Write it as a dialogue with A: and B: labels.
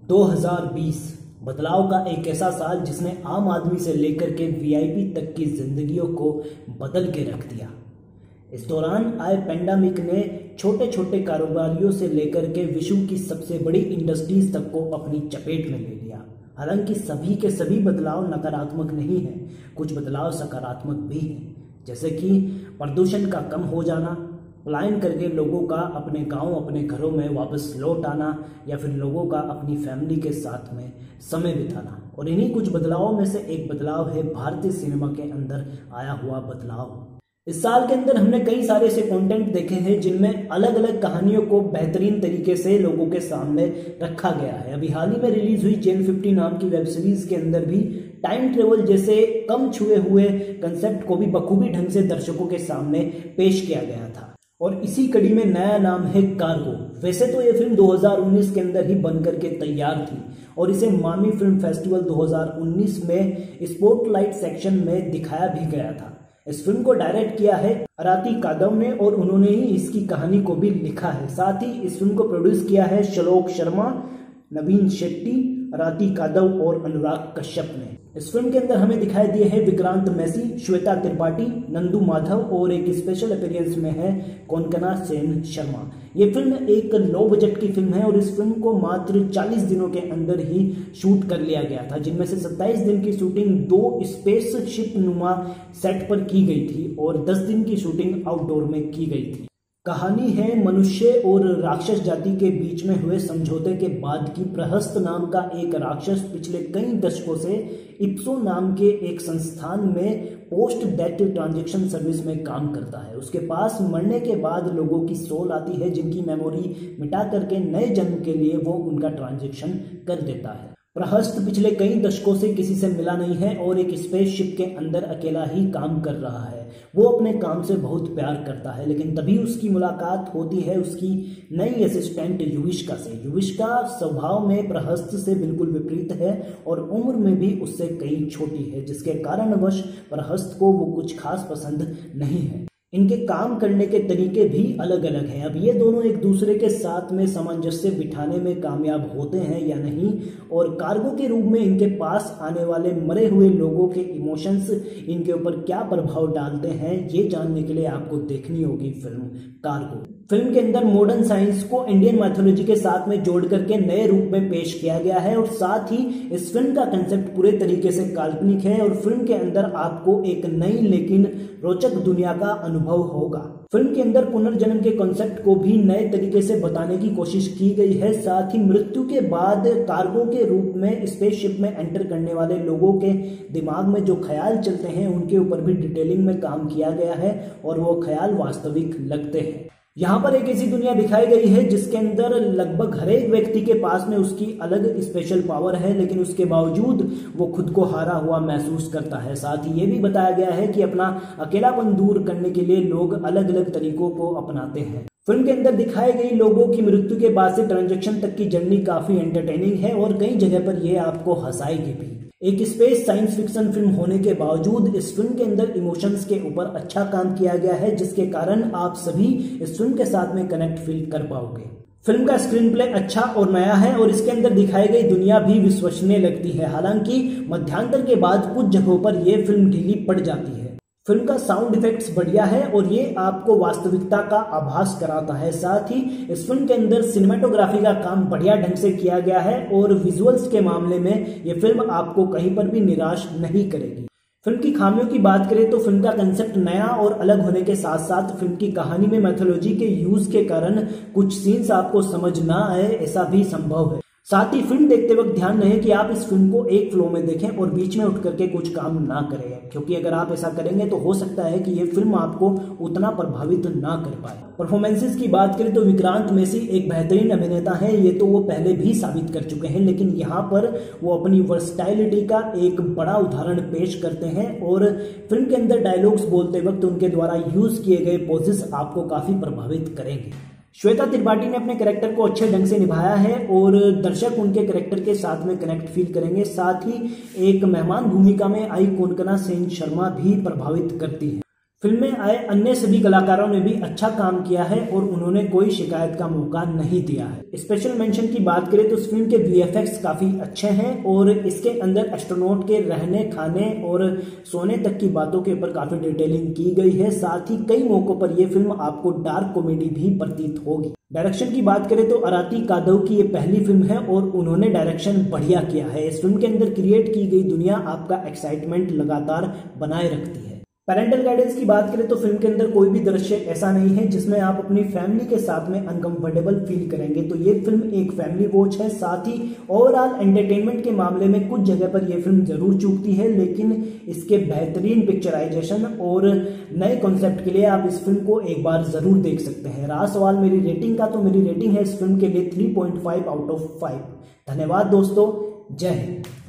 A: 2020 बदलाव का एक ऐसा साल जिसने आम आदमी से लेकर के वीआईपी तक की जिंदगियों को बदल के रख दिया। इस दौरान आए पेंडेमिक ने छोटे छोटे कारोबारियों से लेकर के विश्व की सबसे बड़ी इंडस्ट्रीज तक को अपनी चपेट में ले लिया। हालांकि सभी के सभी बदलाव नकारात्मक नहीं हैं, कुछ बदलाव सकारात्मक भी हैं, जैसे कि प्रदूषण का कम हो जाना, पलायन करके लोगों का अपने गांव अपने घरों में वापस लौट आना, या फिर लोगों का अपनी फैमिली के साथ में समय बिताना। और इन्हीं कुछ बदलावों में से एक बदलाव है भारतीय सिनेमा के अंदर आया हुआ बदलाव। इस साल के अंदर हमने कई सारे ऐसे कंटेंट देखे हैं जिनमें अलग अलग कहानियों को बेहतरीन तरीके से लोगों के सामने रखा गया है। अभी हाल ही में रिलीज हुई जेल 50 नाम की वेब सीरीज के अंदर भी टाइम ट्रेवल जैसे कम छुए हुए कंसेप्ट को भी बखूबी ढंग से दर्शकों के सामने पेश किया गया था। और इसी कड़ी में नया नाम है कार्गो। वैसे तो ये फिल्म 2019 के अंदर ही बनकर के तैयार थी और इसे मामी फिल्म फेस्टिवल 2019 में स्पॉटलाइट सेक्शन में दिखाया भी गया था। इस फिल्म को डायरेक्ट किया है अराती कादव ने और उन्होंने ही इसकी कहानी को भी लिखा है। साथ ही इस फिल्म को प्रोड्यूस किया है श्लोक शर्मा, नवीन शेट्टी, अराती कादव और अनुराग कश्यप ने। इस फिल्म के अंदर हमें दिखाई दिए हैं विक्रांत मैसी, श्वेता त्रिपाठी, नंदू माधव और एक स्पेशल अपीयरेंस में है कोंकणा सेन शर्मा। ये फिल्म एक लो बजट की फिल्म है और इस फिल्म को मात्र 40 दिनों के अंदर ही शूट कर लिया गया था, जिनमें से 27 दिन की शूटिंग 2 स्पेसशिप नुमा सेट पर की गई थी और 10 दिन की शूटिंग आउटडोर में की गई थी। कहानी है मनुष्य और राक्षस जाति के बीच में हुए समझौते के बाद की। प्रहस्त नाम का एक राक्षस पिछले कई दशकों से इप्सो नाम के एक संस्थान में पोस्ट डेथ ट्रांजैक्शन सर्विस में काम करता है। उसके पास मरने के बाद लोगों की सोल आती है जिनकी मेमोरी मिटा करके नए जन्म के लिए वो उनका ट्रांजैक्शन कर देता है। प्रहस्त पिछले कई दशकों से किसी से मिला नहीं है और एक स्पेसशिप के अंदर अकेला ही काम कर रहा है। वो अपने काम से बहुत प्यार करता है, लेकिन तभी उसकी मुलाकात होती है उसकी नई असिस्टेंट युविष्का से। युविष्का स्वभाव में प्रहस्त से बिल्कुल विपरीत है और उम्र में भी उससे कई छोटी है, जिसके कारणवश प्रहस्त को वो कुछ खास पसंद नहीं है। इनके काम करने के तरीके भी अलग अलग हैं। अब ये दोनों एक दूसरे के साथ में सामंजस्य बिठाने में कामयाब होते हैं या नहीं, और कार्गो के रूप में इनके पास आने वाले मरे हुए लोगों के इमोशंस इनके ऊपर क्या प्रभाव डालते हैं, ये जानने के लिए आपको देखनी होगी फिल्म कार्गो। फिल्म के अंदर मॉडर्न साइंस को इंडियन मैथोलॉजी के साथ में जोड़ करके नए रूप में पेश किया गया है और साथ ही इस फिल्म का कंसेप्ट पूरे तरीके से काल्पनिक है और फिल्म के अंदर आपको एक नई लेकिन रोचक दुनिया का अनुभव होगा। फिल्म के अंदर पुनर्जन्म के कॉन्सेप्ट को भी नए तरीके से बताने की कोशिश की गई है। साथ ही मृत्यु के बाद कार्गो के रूप में स्पेसशिप में एंटर करने वाले लोगों के दिमाग में जो ख्याल चलते हैं उनके ऊपर भी डिटेलिंग में काम किया गया है और वो ख्याल वास्तविक लगते हैं। यहाँ पर एक ऐसी दुनिया दिखाई गई है जिसके अंदर लगभग हर एक व्यक्ति के पास में उसकी अलग स्पेशल पावर है, लेकिन उसके बावजूद वो खुद को हारा हुआ महसूस करता है। साथ ही ये भी बताया गया है कि अपना अकेलापन दूर करने के लिए लोग अलग अलग तरीकों को अपनाते हैं। फिल्म के अंदर दिखाई गई लोगों की मृत्यु के बाद से ट्रांजैक्शन तक की जर्नी काफी एंटरटेनिंग है और कई जगह पर यह आपको हंसाएगी भी। एक स्पेस साइंस फिक्शन फिल्म होने के बावजूद इस फिल्म के अंदर इमोशंस के ऊपर अच्छा काम किया गया है, जिसके कारण आप सभी इस फिल्म के साथ में कनेक्ट फील कर पाओगे। फिल्म का स्क्रीन प्ले अच्छा और नया है और इसके अंदर दिखाई गई दुनिया भी विश्वसनीय लगती है। हालांकि मध्यांतर के बाद कुछ जगहों पर यह फिल्म ढीली पड़ जाती है। फिल्म का साउंड इफेक्ट्स बढ़िया है और ये आपको वास्तविकता का आभास कराता है। साथ ही इस फिल्म के अंदर सिनेमेटोग्राफी का काम बढ़िया ढंग से किया गया है और विजुअल्स के मामले में ये फिल्म आपको कहीं पर भी निराश नहीं करेगी। फिल्म की खामियों की बात करें तो फिल्म का कंसेप्ट नया और अलग होने के साथ साथ फिल्म की कहानी में मैथोलॉजी के यूज के कारण कुछ सीन्स आपको समझ ना आए, ऐसा भी संभव है। साथ ही फिल्म देखते वक्त ध्यान रहे कि आप इस फिल्म को एक फ्लो में देखें और बीच में उठ करके कुछ काम ना करें, क्योंकि अगर आप ऐसा करेंगे तो हो सकता है कि ये फिल्म आपको उतना प्रभावित ना कर पाए। परफॉर्मेंसेस की बात करें तो विक्रांत मैसी एक बेहतरीन अभिनेता है, ये तो वो पहले भी साबित कर चुके हैं, लेकिन यहाँ पर वो अपनी वर्सटैलिटी का एक बड़ा उदाहरण पेश करते हैं और फिल्म के अंदर डायलॉग्स बोलते वक्त उनके द्वारा यूज किए गए पोजेस आपको काफी प्रभावित करेंगे। श्वेता त्रिपाठी ने अपने कैरेक्टर को अच्छे ढंग से निभाया है और दर्शक उनके कैरेक्टर के साथ में कनेक्ट फील करेंगे। साथ ही एक मेहमान भूमिका में आई कोंकणा सेन शर्मा भी प्रभावित करती है। फिल्म में आए अन्य सभी कलाकारों ने भी अच्छा काम किया है और उन्होंने कोई शिकायत का मौका नहीं दिया है। स्पेशल मेंशन की बात करें तो इस फिल्म के वीएफएक्स काफी अच्छे हैं और इसके अंदर एस्ट्रोनॉट के रहने खाने और सोने तक की बातों के ऊपर काफी डिटेलिंग की गई है। साथ ही कई मौकों पर यह फिल्म आपको डार्क कॉमेडी भी प्रतीत होगी। डायरेक्शन की बात करें तो आरती कादव की ये पहली फिल्म है और उन्होंने डायरेक्शन बढ़िया किया है। इस फिल्म के अंदर क्रिएट की गई दुनिया आपका एक्साइटमेंट लगातार बनाए रखती है। पैरेंटल गाइडेंस की बात करें तो फिल्म के अंदर कोई भी दृश्य ऐसा नहीं है जिसमें आप अपनी फैमिली के साथ में अनकंफर्टेबल फील करेंगे। तो ये फिल्म एक फैमिली वॉच है। साथ ही ओवरऑल एंटरटेनमेंट के मामले में कुछ जगह पर यह फिल्म जरूर चूकती है, लेकिन इसके बेहतरीन पिक्चराइजेशन और नए कॉन्सेप्ट के लिए आप इस फिल्म को एक बार जरूर देख सकते हैं। रहा सवाल मेरी रेटिंग का, तो मेरी रेटिंग है इस फिल्म के लिए 3.5 आउट ऑफ 5। धन्यवाद दोस्तों, जय हिंद।